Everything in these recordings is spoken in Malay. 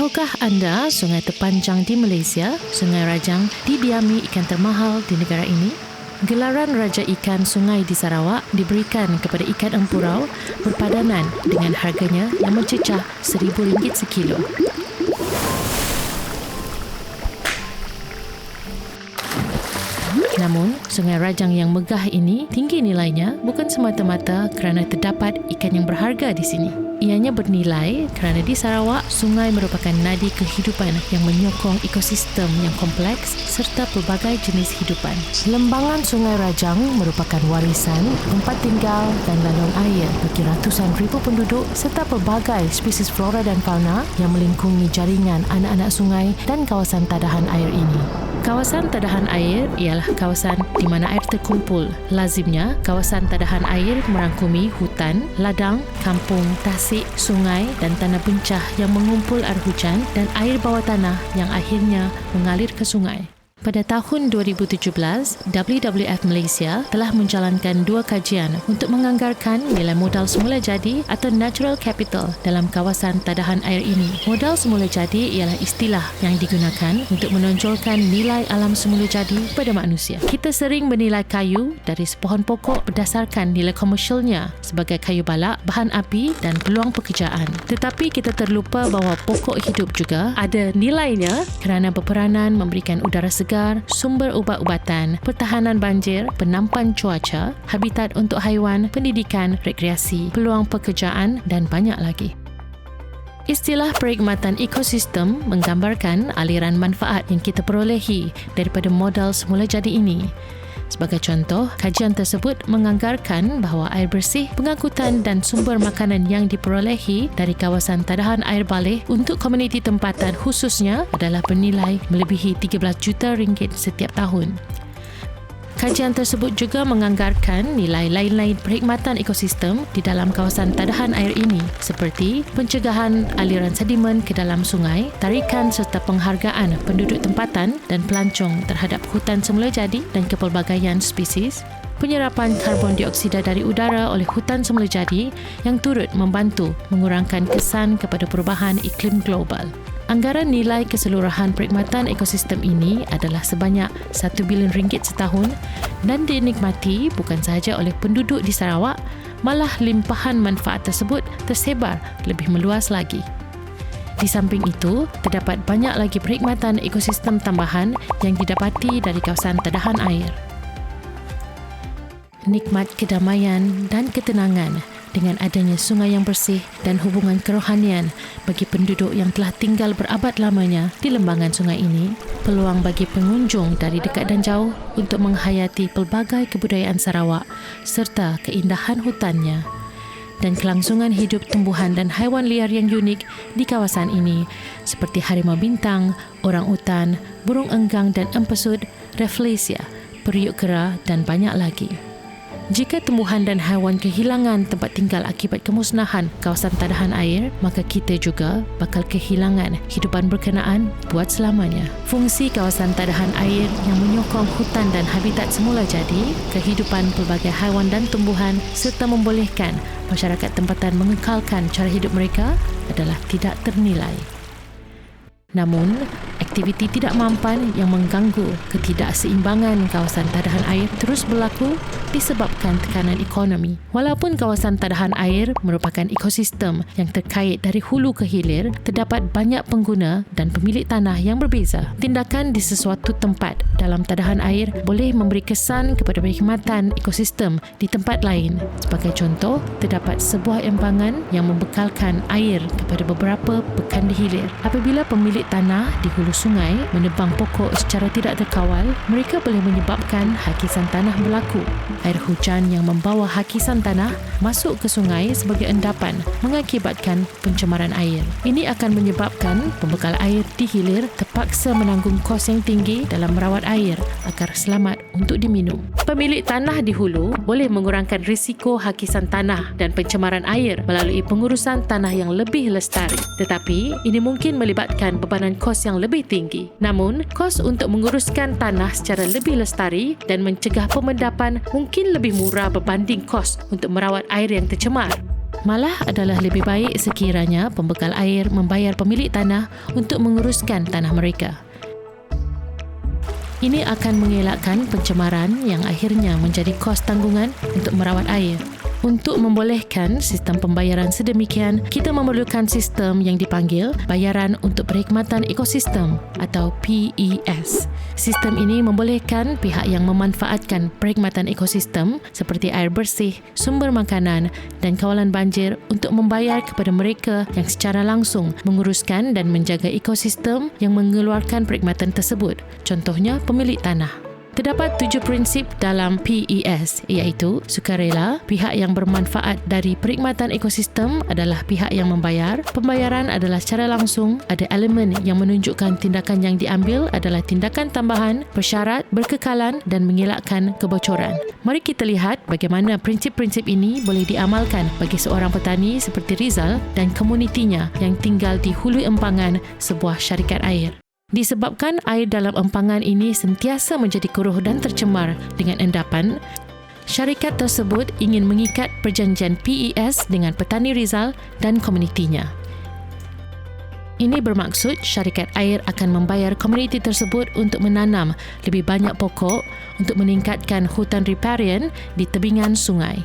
Tahukah anda sungai terpanjang di Malaysia, Sungai Rajang, didiami ikan termahal di negara ini? Gelaran Raja Ikan Sungai di Sarawak diberikan kepada ikan empurau berpadanan dengan harganya yang mencecah RM1,000 sekilo. Namun, Sungai Rajang yang megah ini tinggi nilainya bukan semata-mata kerana terdapat ikan yang berharga di sini. Ianya bernilai kerana di Sarawak, sungai merupakan nadi kehidupan yang menyokong ekosistem yang kompleks serta pelbagai jenis hidupan. Lembangan Sungai Rajang merupakan warisan tempat tinggal dan laluan air bagi ratusan ribu penduduk serta pelbagai spesies flora dan fauna yang melingkungi jaringan anak-anak sungai dan kawasan tadahan air ini. Kawasan tadahan air ialah kawasan di mana air terkumpul. Lazimnya, kawasan tadahan air merangkumi hutan, ladang, kampung, tasik, sungai dan tanah bencah yang mengumpul air hujan dan air bawah tanah yang akhirnya mengalir ke sungai. Pada tahun 2017, WWF Malaysia telah menjalankan 2 kajian untuk menganggarkan nilai modal semula jadi atau natural capital dalam kawasan tadahan air ini. Modal semula jadi ialah istilah yang digunakan untuk menonjolkan nilai alam semula jadi pada manusia. Kita sering menilai kayu dari sepohon pokok berdasarkan nilai komersialnya sebagai kayu balak, bahan api dan peluang pekerjaan. Tetapi kita terlupa bahawa pokok hidup juga ada nilainya kerana berperanan memberikan udara segar, sumber ubat-ubatan, pertahanan banjir, penampan cuaca, habitat untuk haiwan, pendidikan, rekreasi, peluang pekerjaan dan banyak lagi. Istilah perkhidmatan ekosistem menggambarkan aliran manfaat yang kita perolehi daripada modal semula jadi ini. Sebagai contoh, kajian tersebut menganggarkan bahawa air bersih, pengangkutan dan sumber makanan yang diperolehi dari kawasan tadahan air baleh untuk komuniti tempatan khususnya adalah bernilai melebihi RM13 juta setiap tahun. Kajian tersebut juga menganggarkan nilai lain-lain perkhidmatan ekosistem di dalam kawasan tadahan air ini seperti pencegahan aliran sedimen ke dalam sungai, tarikan serta penghargaan penduduk tempatan dan pelancong terhadap hutan semula jadi dan kepelbagaian spesies, penyerapan karbon dioksida dari udara oleh hutan semula jadi yang turut membantu mengurangkan kesan kepada perubahan iklim global. Anggaran nilai keseluruhan perkhidmatan ekosistem ini adalah sebanyak RM1 bilion setahun dan dinikmati bukan sahaja oleh penduduk di Sarawak, malah limpahan manfaat tersebut tersebar lebih meluas lagi. Di samping itu, terdapat banyak lagi perkhidmatan ekosistem tambahan yang didapati dari kawasan tadahan air. Nikmat kedamaian dan ketenangan dengan adanya sungai yang bersih dan hubungan kerohanian bagi penduduk yang telah tinggal berabad lamanya di lembangan sungai ini, peluang bagi pengunjung dari dekat dan jauh untuk menghayati pelbagai kebudayaan Sarawak serta keindahan hutannya dan kelangsungan hidup tumbuhan dan haiwan liar yang unik di kawasan ini seperti harimau bintang, orang-utan, burung enggang dan empesut, rafflesia, periuk kera dan banyak lagi. Jika tumbuhan dan haiwan kehilangan tempat tinggal akibat kemusnahan kawasan tadahan air, maka kita juga bakal kehilangan hidupan berkenaan buat selamanya. Fungsi kawasan tadahan air yang menyokong hutan dan habitat semula jadi, kehidupan pelbagai haiwan dan tumbuhan serta membolehkan masyarakat tempatan mengekalkan cara hidup mereka adalah tidak ternilai. Namun, aktiviti tidak mampan yang mengganggu ketidakseimbangan kawasan tadahan air terus berlaku disebabkan tekanan ekonomi. Walaupun kawasan tadahan air merupakan ekosistem yang terkait dari hulu ke hilir, terdapat banyak pengguna dan pemilik tanah yang berbeza. Tindakan di sesuatu tempat dalam tadahan air boleh memberi kesan kepada perkhidmatan ekosistem di tempat lain. Sebagai contoh, terdapat sebuah embangan yang membekalkan air kepada beberapa pekan di hilir. Apabila pemilik tanah di hulu sungai menebang pokok secara tidak terkawal, mereka boleh menyebabkan hakisan tanah berlaku. Air hujan yang membawa hakisan tanah masuk ke sungai sebagai endapan mengakibatkan pencemaran air. Ini akan menyebabkan pembekal air di hilir terpaksa menanggung kos yang tinggi dalam merawat air agar selamat untuk diminum. Pemilik tanah di hulu boleh mengurangkan risiko hakisan tanah dan pencemaran air melalui pengurusan tanah yang lebih lestari. Tetapi, ini mungkin melibatkan bebanan kos yang lebih tinggi. Namun, kos untuk menguruskan tanah secara lebih lestari dan mencegah pemendapan mungkin lebih murah berbanding kos untuk merawat air yang tercemar. Malah adalah lebih baik sekiranya pembekal air membayar pemilik tanah untuk menguruskan tanah mereka. Ini akan mengelakkan pencemaran yang akhirnya menjadi kos tanggungan untuk merawat air. Untuk membolehkan sistem pembayaran sedemikian, kita memerlukan sistem yang dipanggil Bayaran untuk Perkhidmatan Ekosistem atau PES. Sistem ini membolehkan pihak yang memanfaatkan perkhidmatan ekosistem seperti air bersih, sumber makanan dan kawalan banjir untuk membayar kepada mereka yang secara langsung menguruskan dan menjaga ekosistem yang mengeluarkan perkhidmatan tersebut, contohnya pemilik tanah. Terdapat 7 prinsip dalam PES iaitu sukarela, pihak yang bermanfaat dari perkhidmatan ekosistem adalah pihak yang membayar, pembayaran adalah secara langsung, ada elemen yang menunjukkan tindakan yang diambil adalah tindakan tambahan, bersyarat, berkekalan dan mengelakkan kebocoran. Mari kita lihat bagaimana prinsip-prinsip ini boleh diamalkan bagi seorang petani seperti Rizal dan komunitinya yang tinggal di hulu empangan sebuah syarikat air. Disebabkan air dalam empangan ini sentiasa menjadi keruh dan tercemar dengan endapan, syarikat tersebut ingin mengikat perjanjian PES dengan petani Rizal dan komunitinya. Ini bermaksud syarikat air akan membayar komuniti tersebut untuk menanam lebih banyak pokok untuk meningkatkan hutan riparian di tebingan sungai.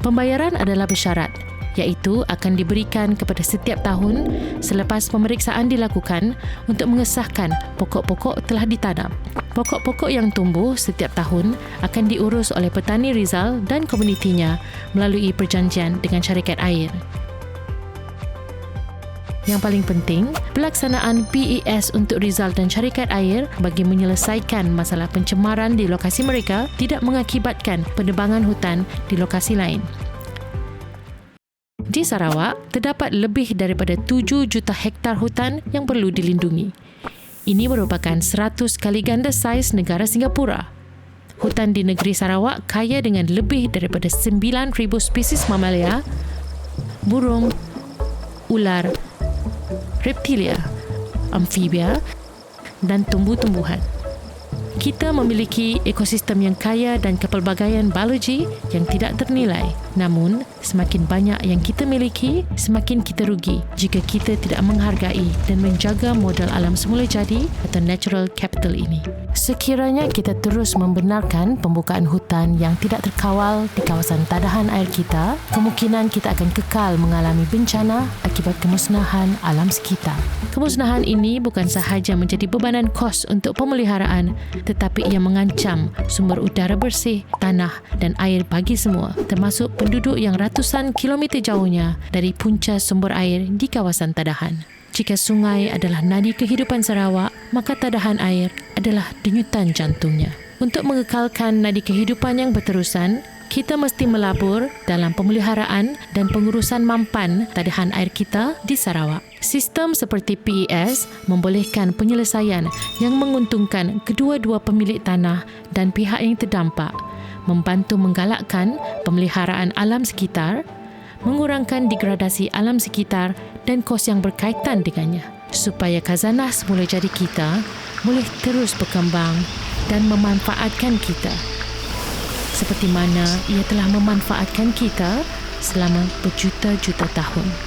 Pembayaran adalah bersyarat, iaitu akan diberikan kepada setiap tahun selepas pemeriksaan dilakukan untuk mengesahkan pokok-pokok telah ditanam. Pokok-pokok yang tumbuh setiap tahun akan diurus oleh petani Rizal dan komunitinya melalui perjanjian dengan syarikat air. Yang paling penting, pelaksanaan PES untuk Rizal dan syarikat air bagi menyelesaikan masalah pencemaran di lokasi mereka tidak mengakibatkan penebangan hutan di lokasi lain. Di Sarawak, terdapat lebih daripada 7 juta hektar hutan yang perlu dilindungi. Ini merupakan 100 kali ganda saiz negara Singapura. Hutan di negeri Sarawak kaya dengan lebih daripada 9,000 spesies mamalia, burung, ular, reptilia, amfibia dan tumbuh-tumbuhan. Kita memiliki ekosistem yang kaya dan kepelbagaian biologi yang tidak ternilai. Namun, semakin banyak yang kita miliki, semakin kita rugi jika kita tidak menghargai dan menjaga modal alam semula jadi atau natural capital ini. Sekiranya kita terus membenarkan pembukaan hutan yang tidak terkawal di kawasan tadahan air kita, kemungkinan kita akan kekal mengalami bencana akibat kemusnahan alam sekitar. Kemusnahan ini bukan sahaja menjadi bebanan kos untuk pemeliharaan, tetapi ia mengancam sumber udara bersih, tanah dan air bagi semua, termasuk penduduk yang ratusan kilometer jauhnya dari punca sumber air di kawasan tadahan. Jika sungai adalah nadi kehidupan Sarawak, maka tadahan air adalah denyutan jantungnya. Untuk mengekalkan nadi kehidupan yang berterusan, kita mesti melabur dalam pemeliharaan dan pengurusan mampan tadahan air kita di Sarawak. Sistem seperti PES membolehkan penyelesaian yang menguntungkan kedua-dua pemilik tanah dan pihak yang terdampak, membantu menggalakkan pemeliharaan alam sekitar, mengurangkan degradasi alam sekitar dan kos yang berkaitan dengannya, supaya khazanah semula jadi kita boleh terus berkembang dan memanfaatkan kita seperti mana ia telah memanfaatkan kita selama berjuta-juta tahun.